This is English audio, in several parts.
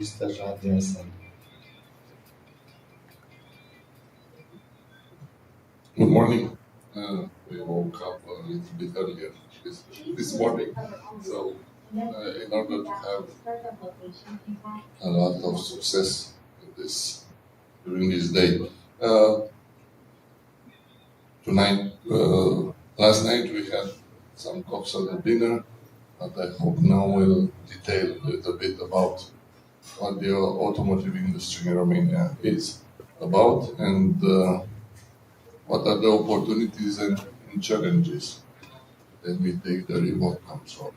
Mr. Radinson. Good morning. We woke up a little bit earlier this morning, so in order to have a lot of success during this day. Uh, Last night we had some cocktail dinner, but I hope now we'll detail a little bit about what the automotive industry in Romania is about and what are the opportunities and challenges. Let me take the remote control.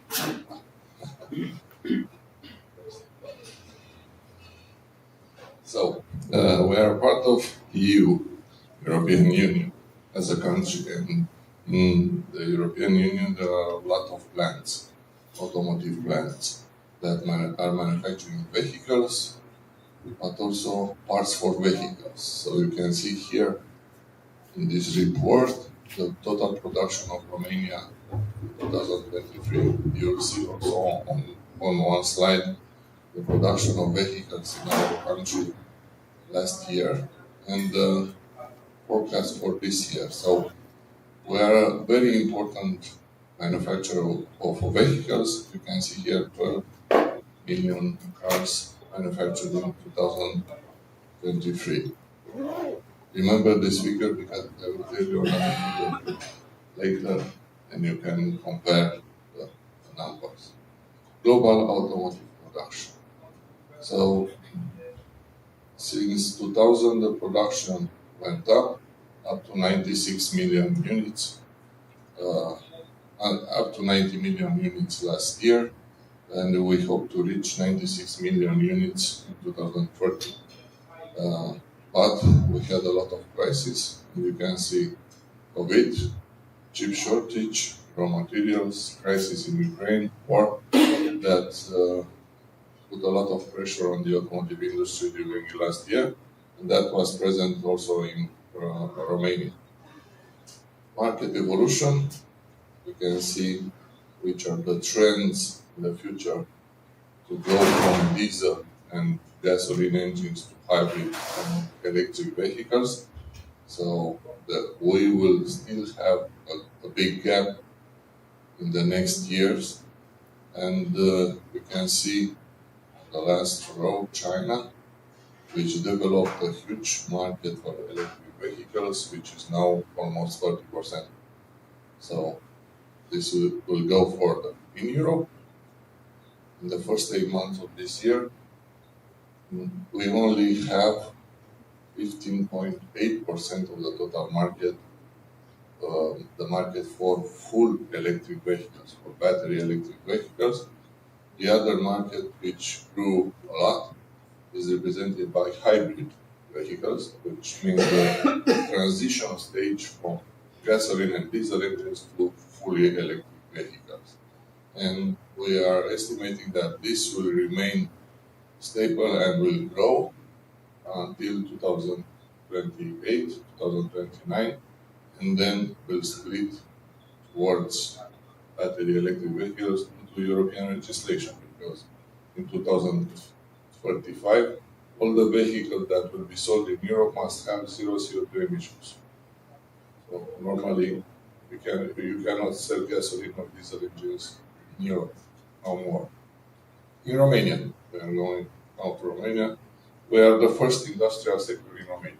So, we are part of EU, European Union, as a country, and in the European Union there are a lot of plants, automotive plants, that are manufacturing vehicles, but also parts for vehicles. So you can see here in this report the total production of Romania in 2023. You'll see also on one slide the production of vehicles in our country last year and the forecast for this year. So we are a very important manufacturer of vehicles. You can see here 12 million cars manufactured in 2023. Remember this figure because I will tell you another figure later and you can compare the numbers. Global automotive production. So since 2000, the production went up to 96 million units, up to 90 million units last year, and we hope to reach 96 million units in 2030. But we had a lot of crises. You can see COVID, chip shortage, raw materials, crisis in Ukraine, war that put a lot of pressure on the automotive industry during last year, and that was present also in Romania. Market evolution, you can see which are the trends in the future to go from diesel and gasoline engines to hybrid and electric vehicles. So we will still have a big gap in the next years, and you can see the last row, China, which developed a huge market for electric vehicles, which is now almost 30%. So this will go further. In Europe, in the first 8 months of this year, we only have 15.8% of the total market, the market for full electric vehicles, for battery electric vehicles. The other market, which grew a lot, is represented by hybrid vehicles, which means the transition stage from gasoline and diesel engines to fully electric vehicles. And we are estimating that this will remain stable and will grow until 2028, 2029, and then will split towards battery electric vehicles into European legislation, because in 2035, all the vehicles that will be sold in Europe must have zero CO2 emissions. So normally, you cannot sell gasoline or diesel engines in Europe, no more. In Romania, we are going out to Romania. We are the first industrial sector in Romania.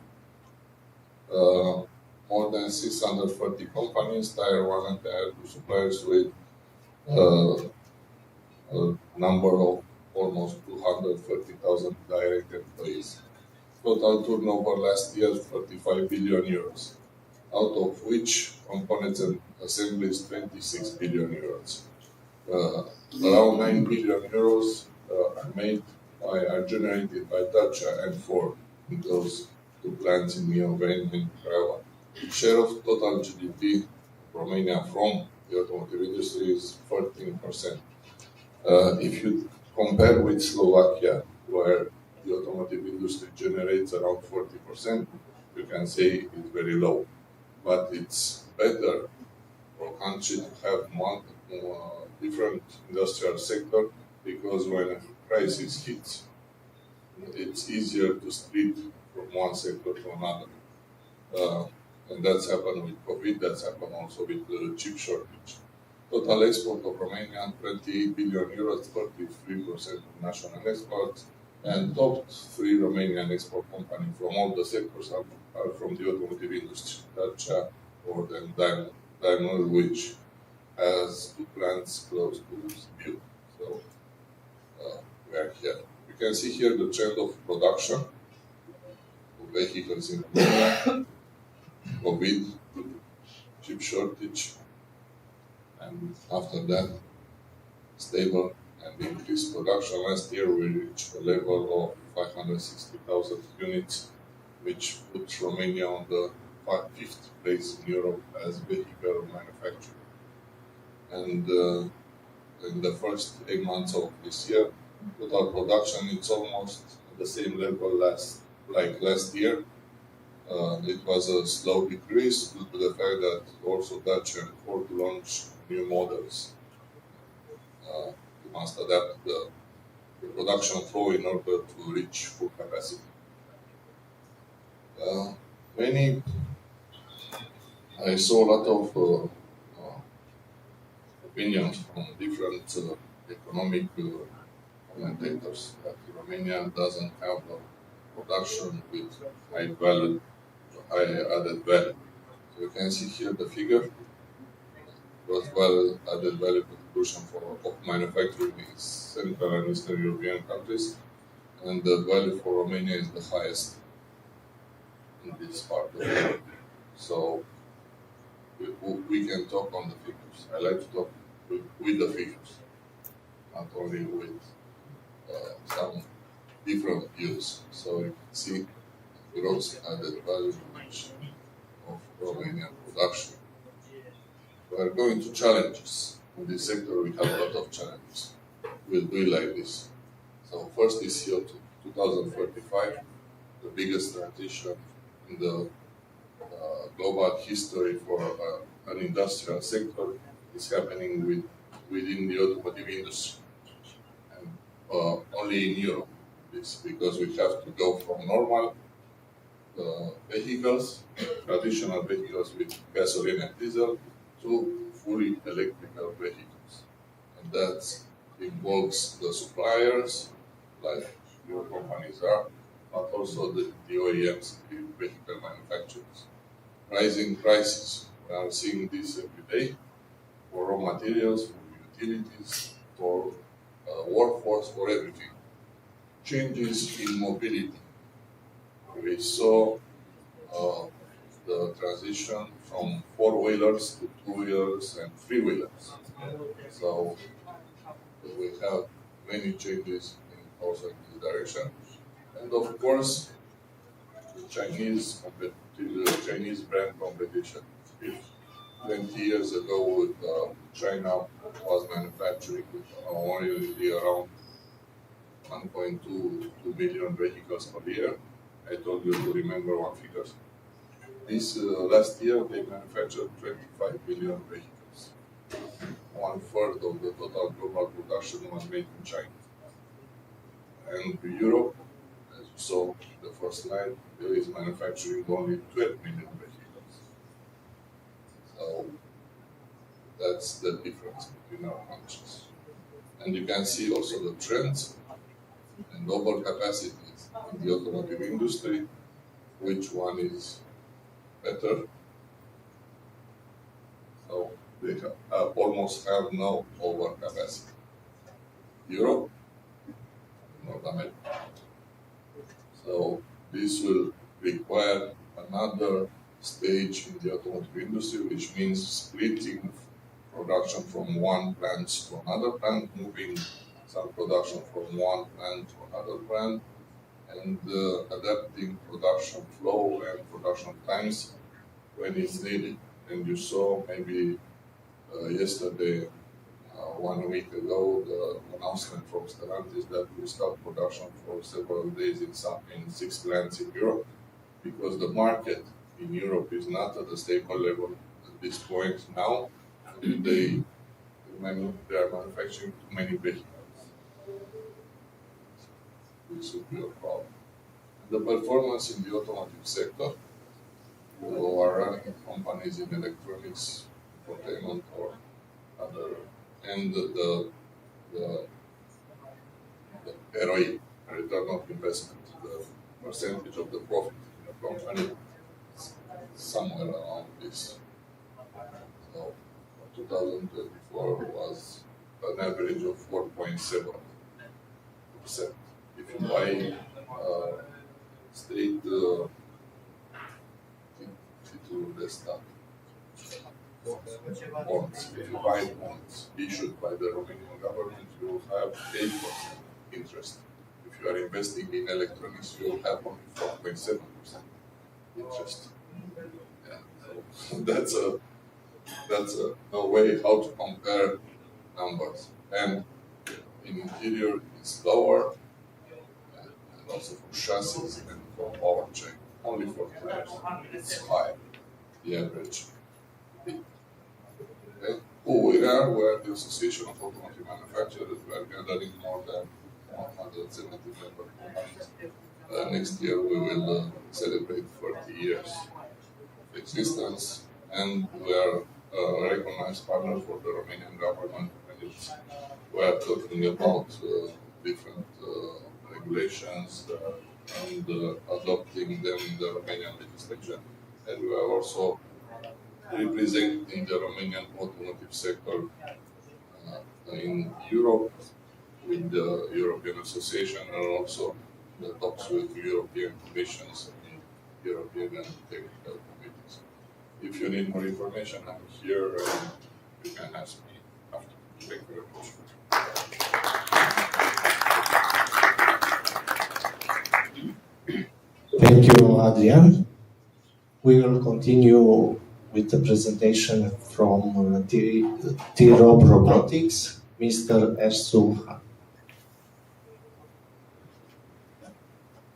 More than 630 companies, Tier 1 and Tier 2 suppliers with a number of almost 230,000 direct employees. Total turnover last year, 35 billion euros, out of which components and assemblies, 26 billion euros. Around 9 billion euros are generated by Dacia and Ford in those two plants in Mioveni and Craiova. Share of total GDP of Romania from the automotive industry is 14%. If you compare with Slovakia, where the automotive industry generates around 40%, you can say it's very low. But it's better for a country to have different industrial sector, because when a crisis hits, it's easier to split from one sector to another. Uh, and that's happened with COVID, that's happened also with the chip shortage. Total export of Romania, 28 billion euros, 33% of national exports, and top three Romanian export companies from all the sectors are from the automotive industry, Dacia, Ford, and Daimler, which has two plants close to Sibiu. So we are here. You can see here the trend of production of vehicles in Romania, COVID, chip shortage, and after that, stable and increased production. Last year, we reached a level of 560,000 units, which puts Romania on the fifth place in Europe as vehicle manufacturer. And in the first 8 months of this year, total production is almost at the same level like last year. It was a slow decrease due to the fact that also Dacia and Ford launched new models. You must adapt the production flow in order to reach full capacity. I saw a lot of opinions from different economic commentators that Romania doesn't have a production with high added value. So you can see here the figure. Well added value contribution of manufacturing in Central and Eastern European countries, and the value for Romania is the highest in this part of Europe. So we can talk on the figures. I like to talk with the figures, not only with some different views. So you can see gross added value of Romanian production. We are going to challenges. In this sector, we have a lot of challenges. We'll do it like this. So first is CO2, 2035, the biggest transition in the global history for an industrial sector is happening within the automotive industry. And only in Europe, it's because we have to go from normal vehicles, traditional vehicles with gasoline and diesel, to fully electrical vehicles. And that involves the suppliers, like your companies are, but also the OEMs, the vehicle manufacturers. Rising prices, we are seeing this every day for raw materials, for utilities, for workforce, for everything. Changes in mobility. We saw the transition from four-wheelers to two-wheelers and three-wheelers. So we have many changes also in this direction. And of course, the Chinese brand competition. If 20 years ago, China was manufacturing only around 1.2 billion vehicles per year. I told you to remember one figure. This last year, they manufactured 25 billion vehicles. 1/3 of the total global production was made in China. And Europe, as you saw in the first slide, there is manufacturing only 12 million vehicles. So that's the difference between our countries. And you can see also the trends and overcapacities in the automotive industry, which one is better. So they almost have no overcapacity. Europe, North America. So this will require another stage in the automotive industry, which means splitting production from one plant to another plant, moving some production from one plant to another plant, and adapting production flow and production times when it's needed. And you saw maybe yesterday, 1 week ago, the announcement from Stellantis that we start production for several days in 6 plants in Europe, because the market in Europe is not at a stable level at this point now. They are manufacturing too many vehicles. this would be a problem. The performance in the automotive sector, who are running companies in electronics, entertainment, or other, and the ROI, return of investment, the percentage of the profit in a company, somewhere around this. So 2024 was an average of 4.7%. If you buy state to the stock bonds, if you buy bonds issued by the Romanian government, you will have 8% interest. If you are investing in electronics, you will have only 4.7% interest. Yeah, so that's a way how to compare numbers. And in interior, it's lower, and also for chassis and for powertrain. Only for tires, it's higher, the average. Okay. We are the Association of Automotive Manufacturers. We are gathering more than 170 member companies. Next year we will celebrate 40 years of existence, and we are a recognized partner for the Romanian government. We are talking about different regulations and adopting them in the Romanian legislation. And we are also representing the Romanian automotive sector in Europe with the European Association, and also the talks with European Commissions and European and technical committees. If you need more information, I'm here and you can ask me after. Thank you very much. Thank you, Adrian. We will continue with the presentation from T-Rob Robotics, Mr. Ersuhan.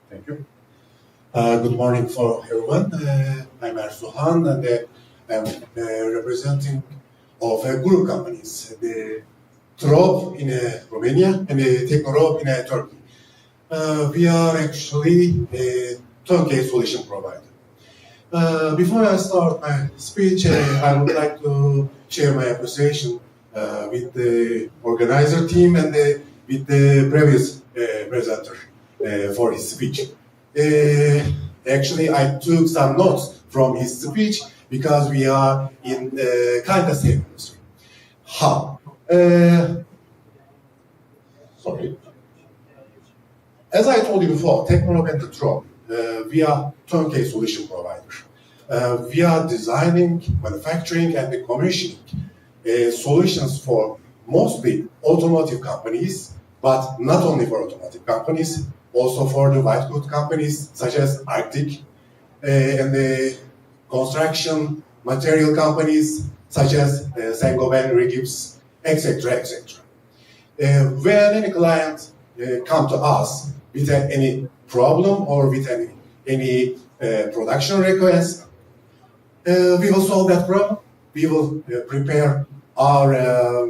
Thank you. Good morning for everyone. I'm Ersuhan, and I'm representing of group companies, the T-Rob in Romania and the Technorob in Turkey. We are actually a turnkey solution provider. Before I start my speech, I would like to share my appreciation with the organizer team and with the previous presenter for his speech. Actually, I took some notes from his speech because we are in the kind of same industry. How? Sorry. As I told you before, Technorob and T-Rob, we are turnkey solution providers. We are designing, manufacturing, and commissioning solutions for mostly automotive companies, but not only for automotive companies, also for the white good companies such as Arctic, and the construction material companies such as Saint-Gobain, Rigips, etc., etc. When any client come to us with any problem or with any production request, we will solve that problem. We will prepare our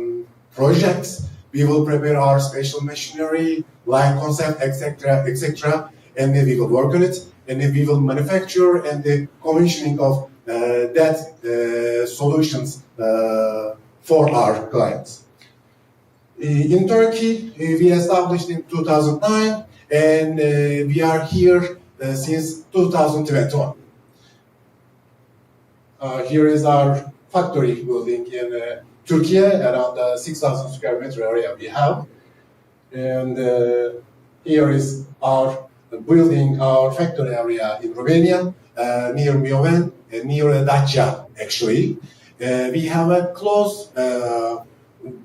projects. We will prepare our special machinery, line concept, etc., etc., and then we will work on it, and then we will manufacture and the commissioning of that solutions for our clients. In Turkey, we established in 2009, and we are here since 2021. Here is our factory building in Turkey, around 6,000 square meter area we have. And here is our building, our factory area in Romania, near Mioven, near Dacia, actually. We have a close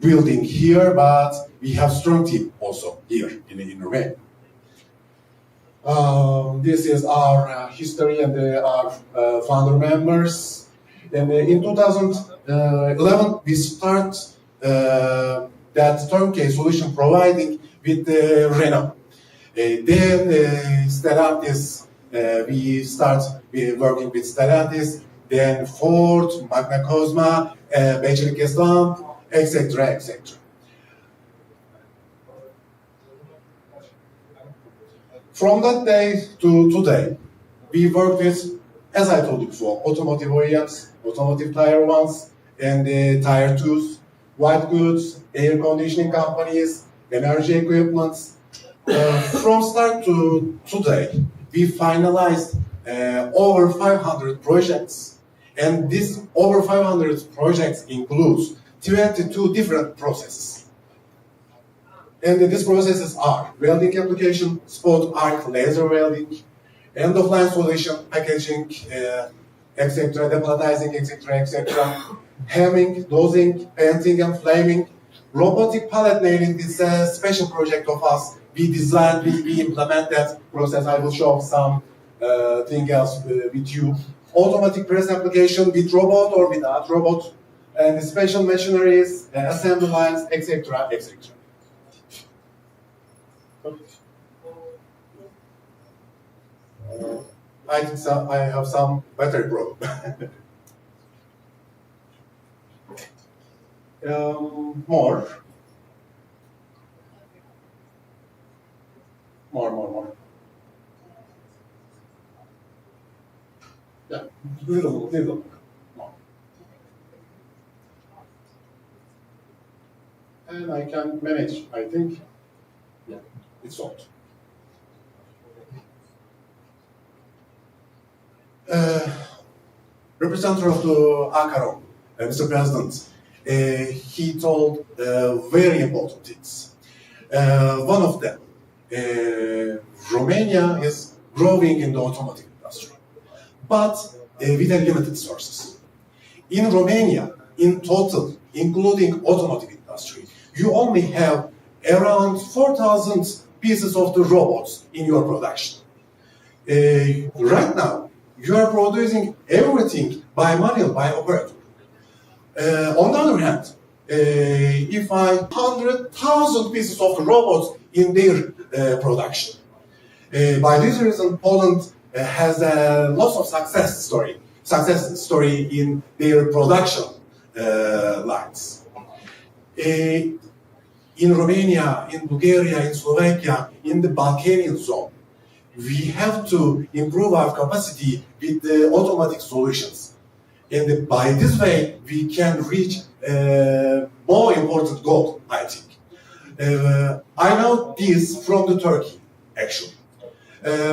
building here, but we have strong team also here in Romania. This is our history and our founder members. And in 2011, we start that turnkey solution providing with Renault. Then Stellantis, we start working with Stellantis, then Ford, Magna Cosma, Beijing Gestamp, etc., etc. From that day to today, we work with, as I told you before, automotive OEMs, automotive tire ones, and tire twos, white goods, air conditioning companies, energy equipments. From start to today, we finalized over 500 projects, and this over 500 projects includes 22 different processes. And these processes are welding application, spot arc laser welding, end-of-line solution, packaging, etc., deplatizing, etc., hemming, dosing, painting, and flaming. Robotic pallet nailing is a special project of us. We designed, we implement that process. I will show some thing else with you. Automatic press application with robot or without robot, and special machineries, assembly lines, etc., etc. I think so, I have some battery problem. More. Yeah, little more. And I can manage, I think. Yeah, it's solved. Representative of the ACARO, Mr. President, he told very important things. One of them, Romania is growing in the automotive industry, but with limited resources. In Romania, in total, including automotive industry, you only have around 4,000 pieces of the robots in your production. Right now, you are producing everything by manual, by operator. On the other hand, if 100,000 pieces of the robots in their production. By this reason, Poland has a lot of success story in their production lines. In Romania, in Bulgaria, in Slovakia, in the Balkanian zone, we have to improve our capacity with the automatic solutions. And by this way, we can reach more important goal, I think. I know this from the Turkey, actually.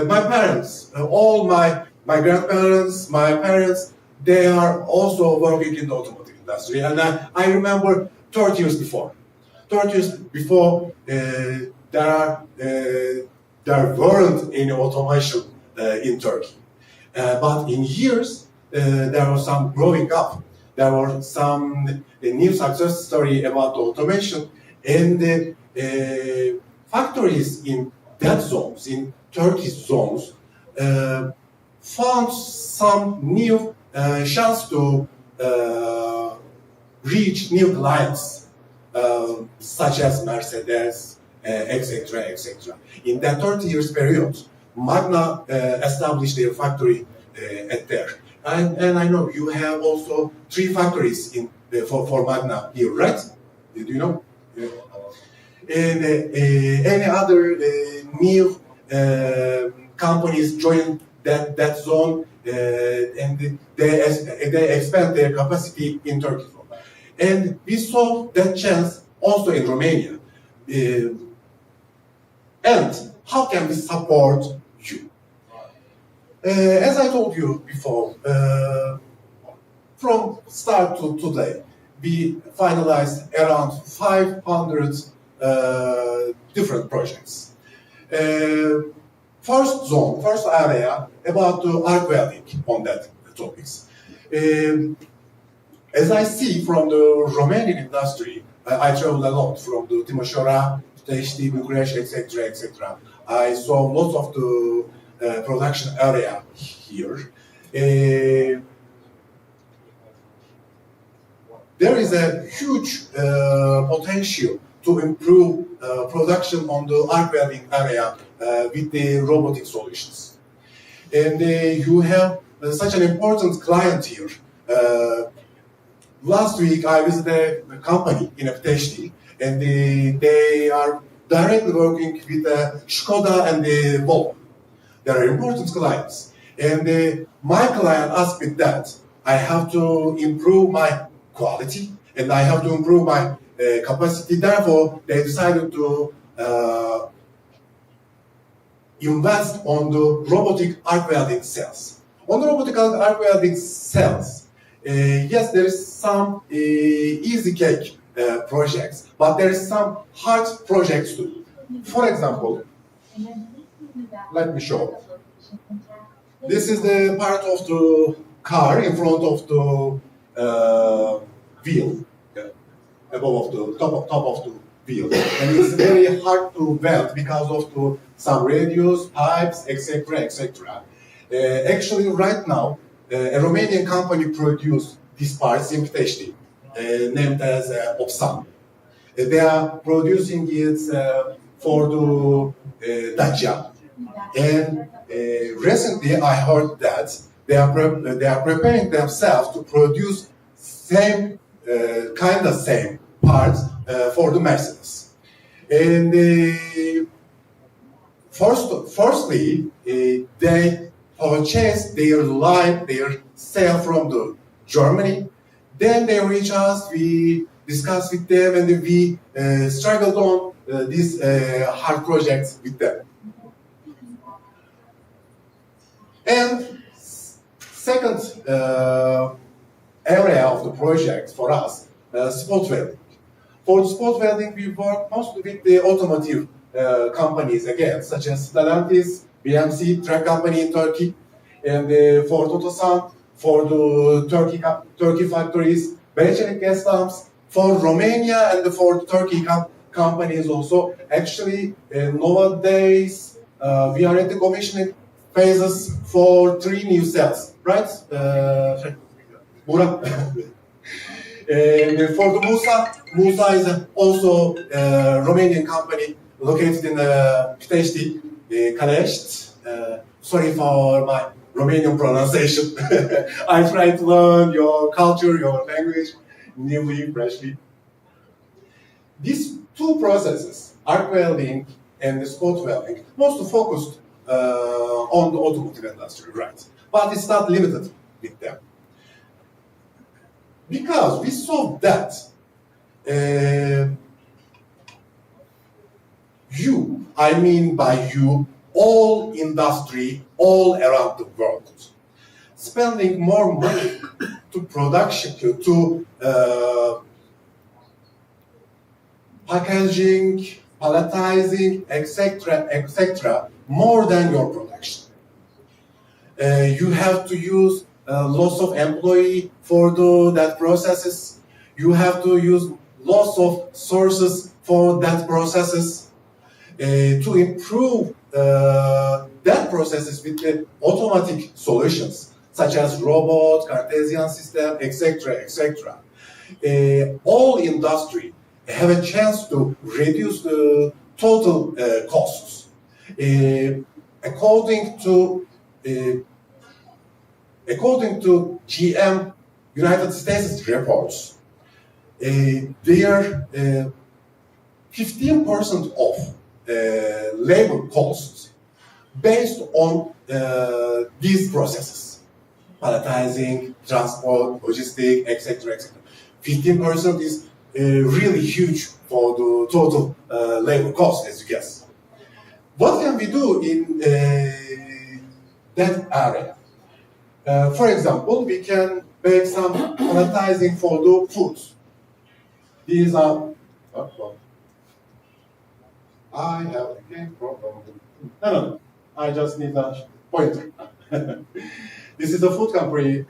My parents, all my grandparents, my parents, they are also working in the automotive industry. And I remember 30 years before. 30 years before, there weren't any automation in Turkey. But in years, there was some growing up. There were some new success story about automation, and factories in that zones, in Turkish zones, found some new chance to reach new clients, such as Mercedes, etc., etc. In that 30 years period, Magna established their factory at there. And I know you have also 3 factories for Magna here, right? Do you know? Yeah. And any other new companies join that zone, and they expand their capacity in Turkey. And we saw that chance also in Romania. And how can we support you? As I told you before, from start to today, we finalized around 500 different projects. First area about the arc welding on that topics. As I see from the Romanian industry, I travel a lot from the Timișoara, Pitești, Bucharest, etc., etc. I saw lots of the production area here. There is a huge potential to improve production on the arc welding area with the robotic solutions. And you have such an important client here. Last week I visited a company in Pitești, and they are directly working with Skoda and Volvo. They are important clients. And my client asked me that I have to improve my quality and I have to improve my capacity. Therefore, they decided to invest on the robotic arc welding cells. On the robotic arc welding cells, yes, there is some easy cake projects, but there is some hard projects too. For example, let me show. This is the part of the car in front of the wheel, above of the top of the wheel, and it's very hard to weld because of some radius, pipes, etc., etc. Actually, right now, a Romanian company produced these parts in Pitești, named as Opsan. They are producing it for the Dacia. And recently, I heard that they are preparing themselves to produce same parts for the Mercedes. And firstly, they purchase their sale from the Germany. Then they reach us. We discuss with them, and we struggled on these hard projects with them. And second area of the project for us, spot welding. For spot welding, we work mostly with the automotive companies again, such as Stellantis, BMC, truck company in Turkey, and for Totosan, for the Turkey factories, Berçelik gas lamps, for Romania and for Turkey companies also. Actually, nowadays, we are at the commissioning phases for 3 new cells, right? Burak. And for the Musa is also a Romanian company located in Pitești, Kalești. Sorry for my Romanian pronunciation. I try to learn your culture, your language, newly, freshly. These 2 processes, arc welding and spot welding, mostly focused on the automotive industry, right? But it's not limited with them. Because we saw that all industry, all around the world, spending more money to production, to packaging, palletizing, etc., more than your production. You have to use lots of employee for that processes. You have to use lots of sources for that processes. To improve that processes with the automatic solutions, such as robot, Cartesian system, etc., etc. All industry have a chance to reduce the total costs. According to GM United States reports, their 15% of labor costs based on these processes, palletizing, transport, logistics, etc., etc. 15% is really huge for the total labor cost, as you guess. What can we do in that area? For example, we can make some palletizing for the foods. These are. I have again problem. No. I just need a pointer. This is a food company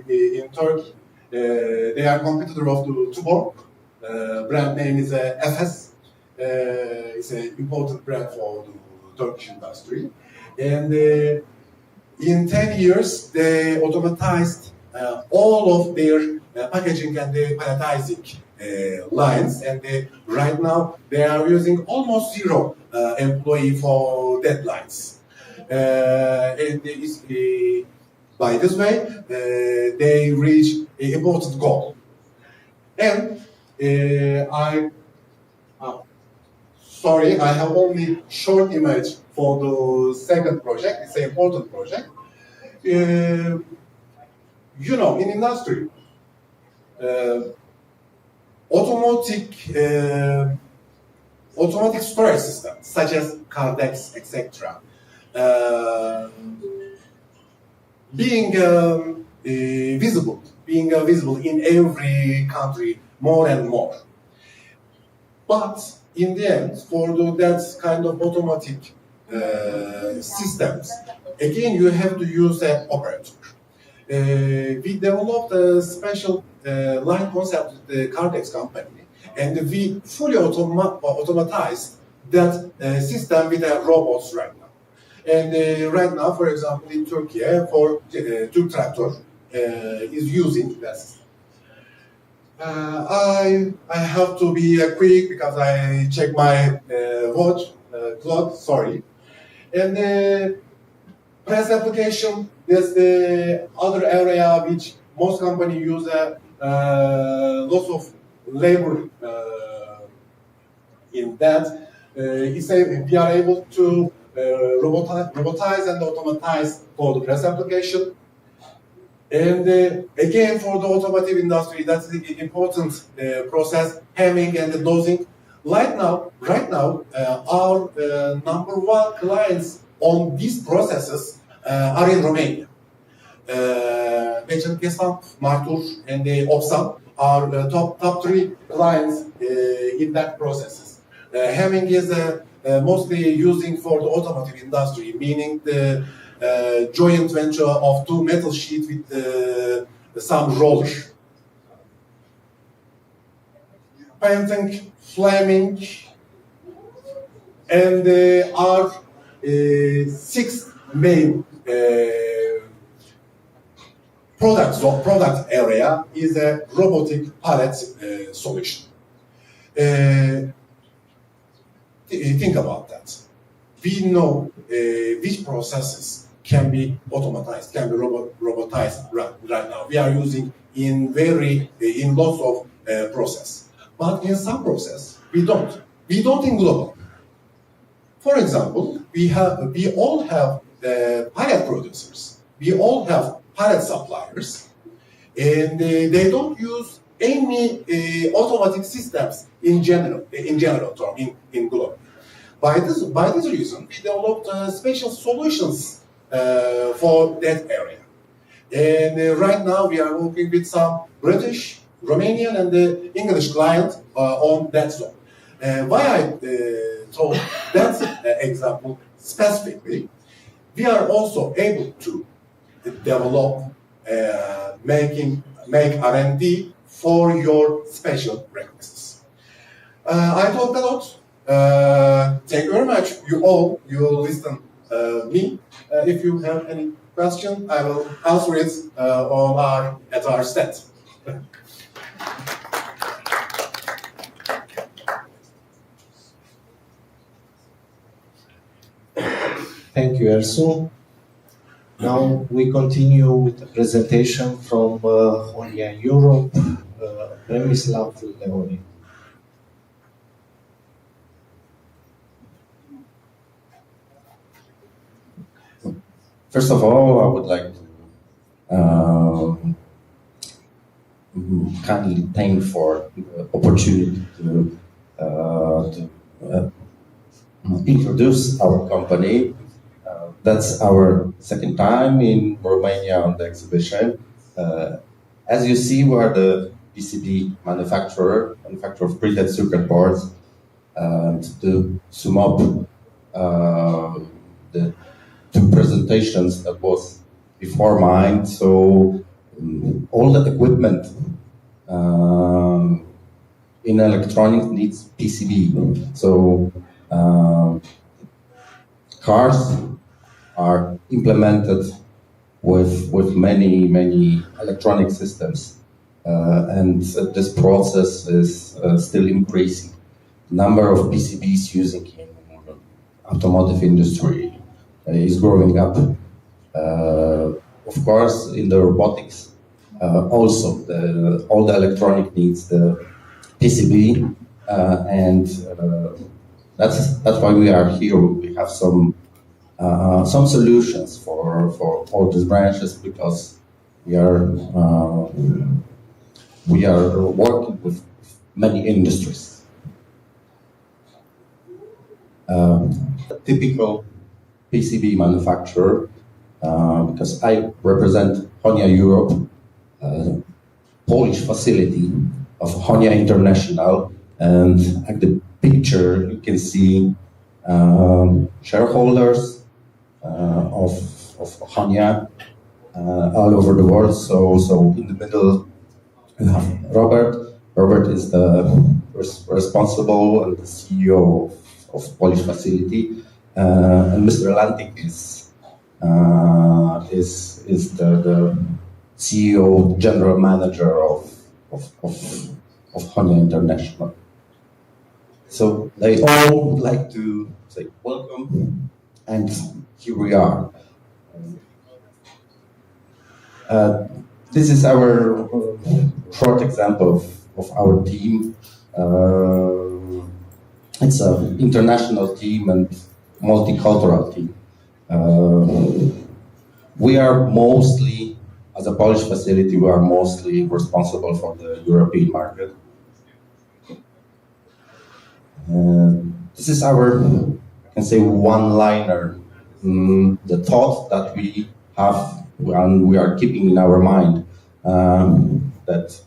in Turkey. They are competitor of the Tuborg. Brand name is Efes. It's an important brand for the Turkish industry. And in 10 years, they automatized all of their packaging and the palletizing lines, and right now they are using almost 0 employee for deadlines. And by this way, they reach an important goal. And sorry, I have only short image for the second project. It's an important project. You know, in industry, automatic storage systems such as Cardex, etc. Being visible in every country more and more. But in the end, for that kind of automatic systems, again you have to use an operator. We developed a special line concept with the Cardex company, and we fully automatized that system with robots right now. And right now, for example, in Turkey, for Türk Tractor is using that system. I have to be quick because I check my watch clock. Sorry. And press application is the other area which most companies use lots of labor in that. We are able to robotize and automatize for the press application. And again, for the automotive industry, that's the important process, hemming and the dosing. Right now, our number one clients on these processes are in Romania. Beijing Kesam, Martur, and Opsam are the top three clients in that processes. Hemming is mostly using for the automotive industry, meaning the joint venture of two metal sheets with some rollers. Painting, flaming, and our six main product area is a robotic pallet solution. Think about that. We know which processes can be automatized, can be robotized right now. We are using in lots of process, but in some process we don't. We don't in global. For example, we all have pallet producers. We all have pallet suppliers, and they don't use any automatic systems in general term in global. By this reason, we developed special solutions for that area. And right now we are working with some British, Romanian, and English clients on that zone. Why I told that example specifically, we are also able to develop, make R&D for your special requests. I talked a lot. Thank you very much. You listen me. If you have any question, I will answer it at our stand. Thank you, Ersu. Now we continue with the presentation from Horia Europe, Premislav Leoni. First of all, I would like to kindly thank for the opportunity to introduce our company. That's our second time in Romania on the exhibition. As you see, we are the PCB manufacturer of printed circuit boards. To sum up the two presentations that was before mine, so all the equipment in electronics needs PCB. So cars are implemented with many electronic systems, and this process is still increasing. Number of PCBs using in automotive industry is growing up. Of course, in the robotics, also all the electronic needs the PCB, and That's why we are here. We have some solutions for all these branches because we are working with many industries. A typical PCB manufacturer, because I represent Honia Europe, Polish facility of Honia International, and at the picture you can see shareholders of Honia all over the world. So in the middle you have Robert. Robert is the responsible and the CEO of Polish facility, and Mr. Lantik is the CEO, general manager of Honia International. So they all would like to say welcome, and here we are. This is our short example of our team. It's an international team and multicultural team. We are mostly, as a Polish facility, we are mostly responsible for the European market. This is our, I can say, one-liner, the thought that we have and we are keeping in our mind, that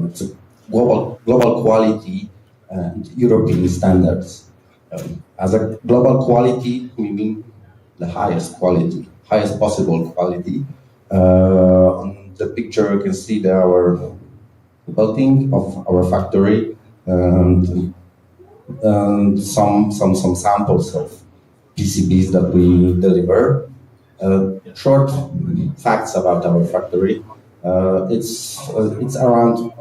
it's a global quality and European standards. As a global quality, we mean the highest quality, highest possible quality. On the picture, you can see our building of our factory and some samples of PCBs that we deliver. Short facts about our factory. It's around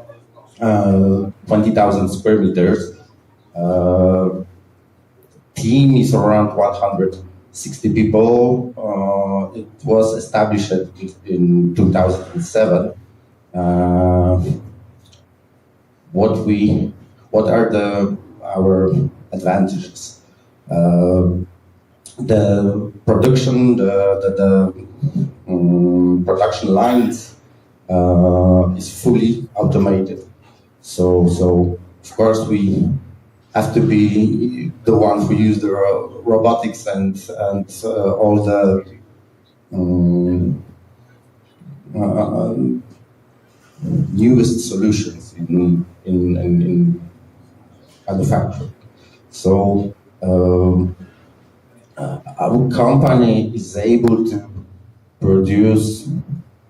20,000 square meters. Team is around 160 people. It was established in 2007. What are our advantages? The production, the production lines is fully automated. So of course we have to be the ones who use the robotics and all the newest solutions in manufacturing. So our company is able to produce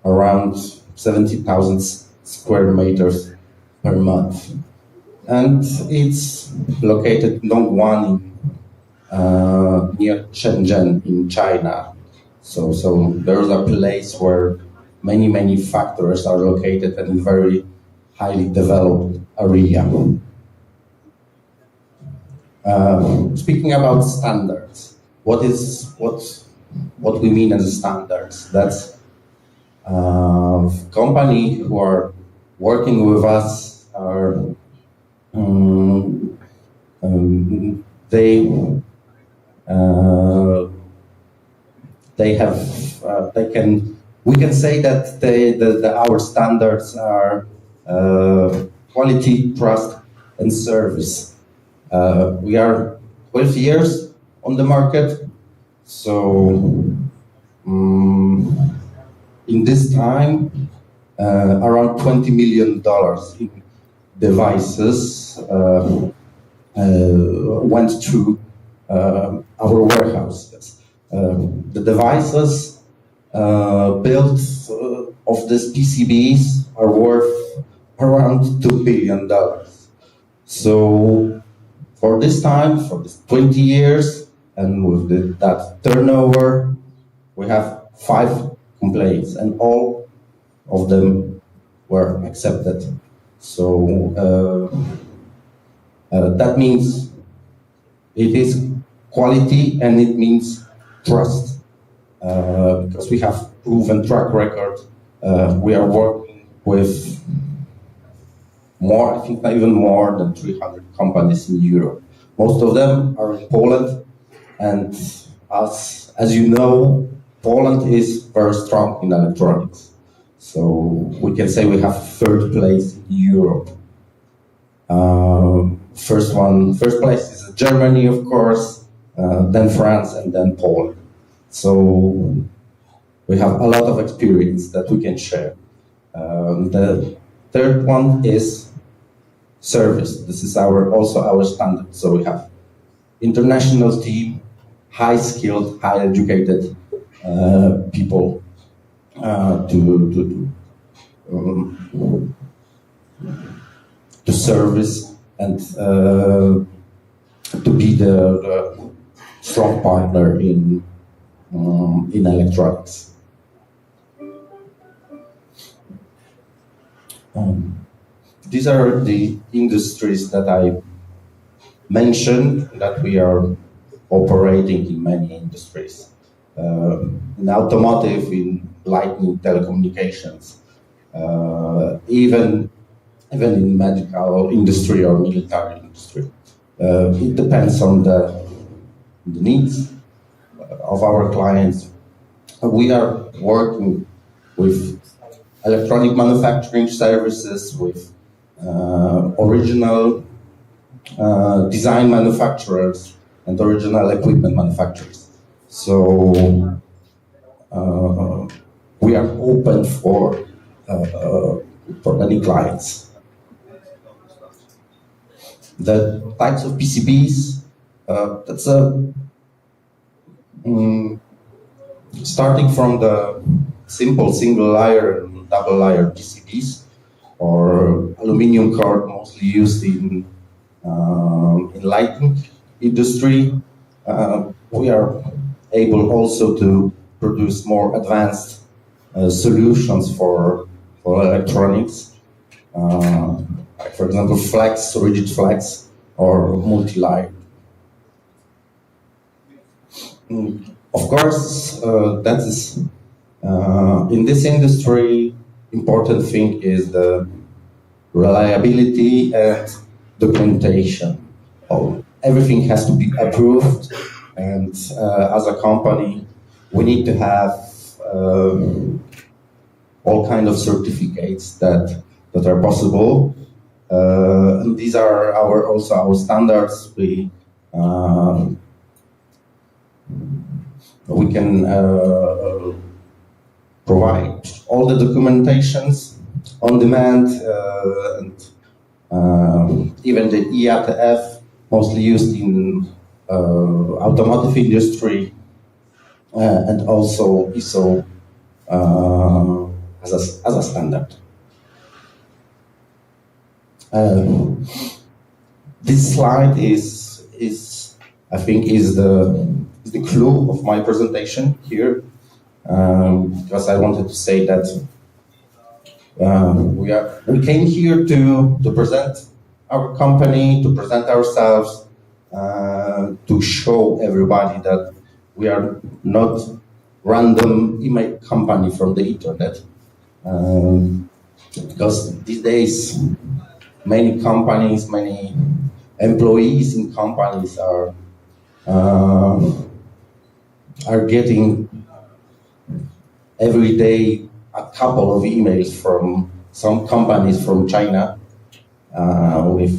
around 70,000 square meters per month. And it's located Dongguan near Shenzhen in China. So there's a place where many factories are located and in very highly developed area. Speaking about standards, what we mean as standards? That's company who are working with us are we can say that our standards are quality, trust, and service. We are 12 years on the market, so in this time, around $20 million in devices went through our warehouses. The devices built of these PCBs are worth around $2 billion. So for this time, for this 20 years, and with that turnover, we have 5 complaints, and all of them were accepted. So that means it is quality and it means trust, because we have proven track record. We are working with more, I think even more than 300 companies in Europe. most of them are in Poland, and as you know, Poland is very strong in electronics. So we can say we have third place in Europe. First place is Germany, of course, then France, and then Poland. So we have a lot of experience that we can share. The third one is service. This is also our standard. So we have international team, high skilled, high educated people to service and to be the strong partner in electronics. These are the industries that I mentioned, that we are operating in many industries. In automotive, in lighting, telecommunications, even in medical industry or military industry. It depends on the needs of our clients. We are working with electronic manufacturing services, with original design manufacturers and original equipment manufacturers. So we are open for many clients. The types of PCBs, that's starting from the simple single layer and double layer PCBs, or aluminum cord, mostly used in lighting industry. We are able also to produce more advanced solutions for electronics, like for example flex, rigid flex, or multi-layer. Of course, that is in this industry, important thing is the reliability and documentation. Everything has to be approved, and as a company, we need to have all kind of certificates that are possible. And these are also our standards. We can provide all the documentations on demand, and even the IATF, mostly used in automotive industry, and also ISO as a standard. This slide is I think is the clue of my presentation here, because I wanted to say that we came here to present our company, to present ourselves, to show everybody that we are not random email company from the internet, because these days many companies, many employees in companies are getting every day a couple of emails from some companies from China with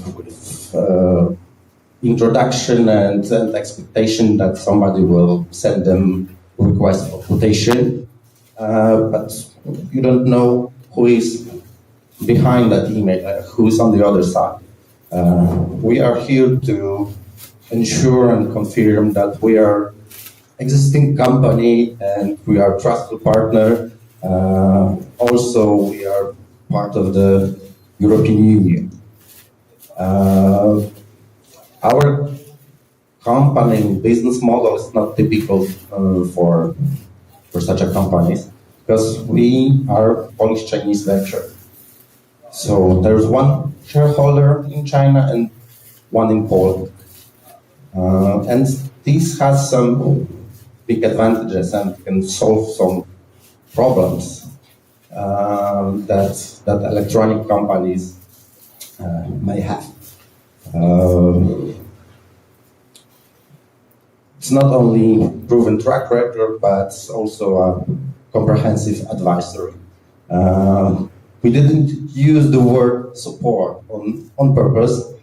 introduction and expectation that somebody will send them request for quotation, but you don't know who is behind that email, who is on the other side. We are here to ensure and confirm that we are existing company and we are trusted partner. Also, we are part of the European Union. Our company business model is not typical for such a companies, because we are Polish-Chinese venture. So there's one shareholder in China and one in Poland. And this has some big advantages and can solve some problems that electronic companies may have. it's not only proven track record, but also a comprehensive advisory. We didn't use the word support on purpose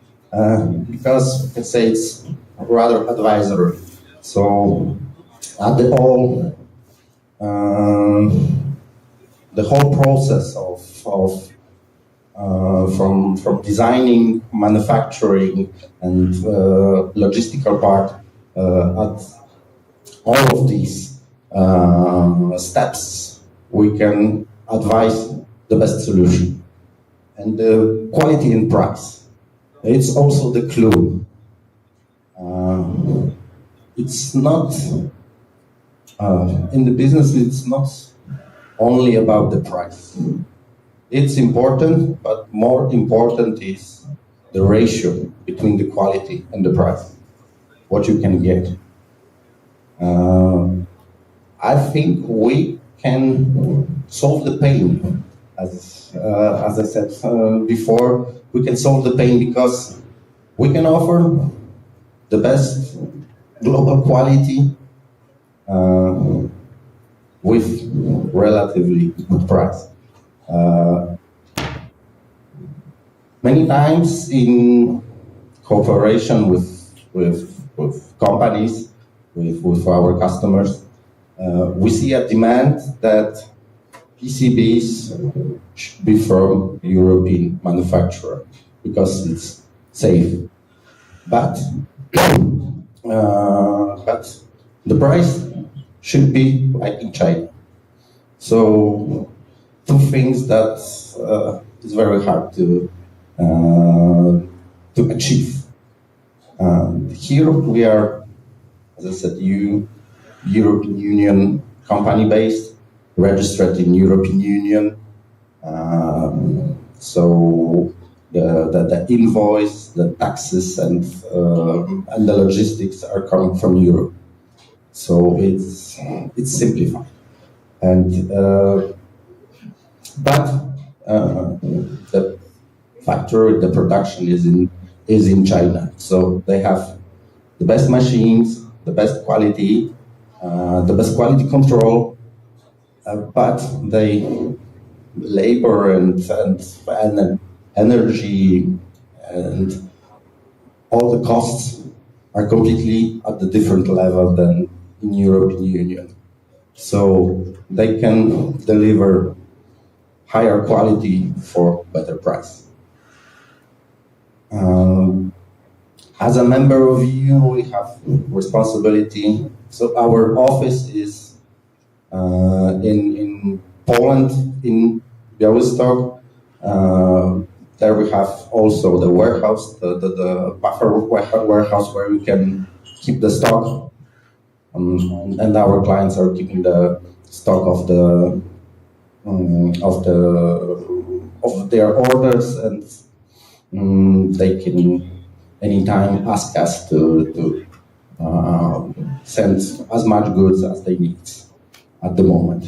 because we can say it's rather advisory. So at the whole process from designing, manufacturing, and logistical part, at all of these steps, we can advise the best solution. And the quality and price, it's also the clue. It's not, in the business, it's not only about the price. It's important, but more important is the ratio between the quality and the price, what you can get. I think we can solve the pain. As I said before, we can solve the pain because we can offer the best global quality with relatively good price. Many times in cooperation with companies, with our customers, we see a demand that PCBs should be from European manufacturer because it's safe. But the price should be like in China. So two things that is very hard to achieve. Here we are, as I said, European Union company based, registered in European Union. So the invoice, the taxes, and the logistics are coming from Europe. So it's simplified. And but the factory, the production is in China. So they have the best machines, the best quality control, but they labor and energy and all the costs are completely at a different level than in European Union. So they can deliver higher quality for better price. As a member of EU, we have responsibility. So our office is in Poland, in Białystok. There we have also the warehouse, the buffer warehouse where we can keep the stock, and our clients are keeping the stock of their orders, and they can anytime ask us to send as much goods as they need at the moment.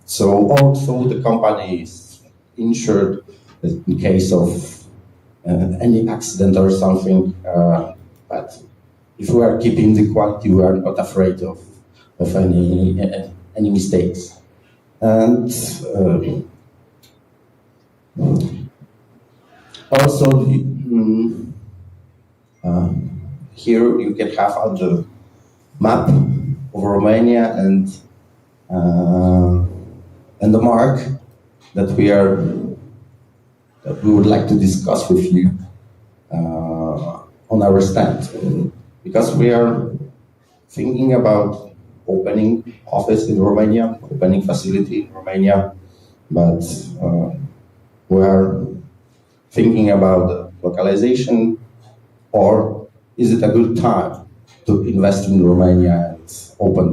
So also the company is insured in case of any accident or something, but if we are keeping the quality, we are not afraid of any mistakes. And also here you can have on the map of Romania and the mark that we would like to discuss with you on our stand, because we are thinking about opening office in Romania, opening facility in Romania, but we are thinking about the localization, or is it a good time to invest in Romania and open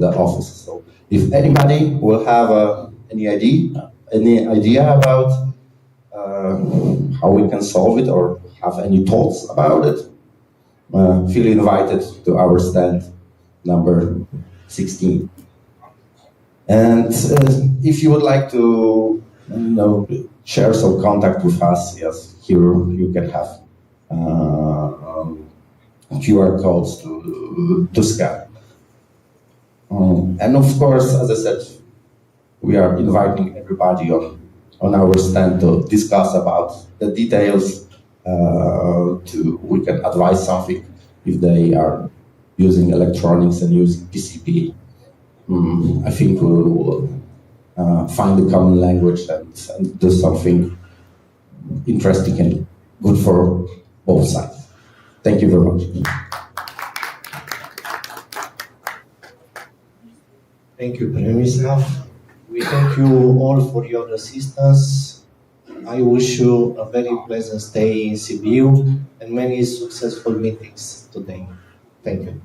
the office? So if anybody will have any idea about how we can solve it or have any thoughts about it, feel invited to our stand number 16. And if you would like to share some contact with us, yes, here you can have QR codes to scan. And of course, as I said, we are inviting everybody on our stand to discuss about the details. We can advise something if they are using electronics and using PCB. I think we will find a common language and do something interesting and good for both sides. Thank you very much. Thank you, Przemysław. We thank you all for your assistance. I wish you a very pleasant stay in Sibiu and many successful meetings today. Thank you.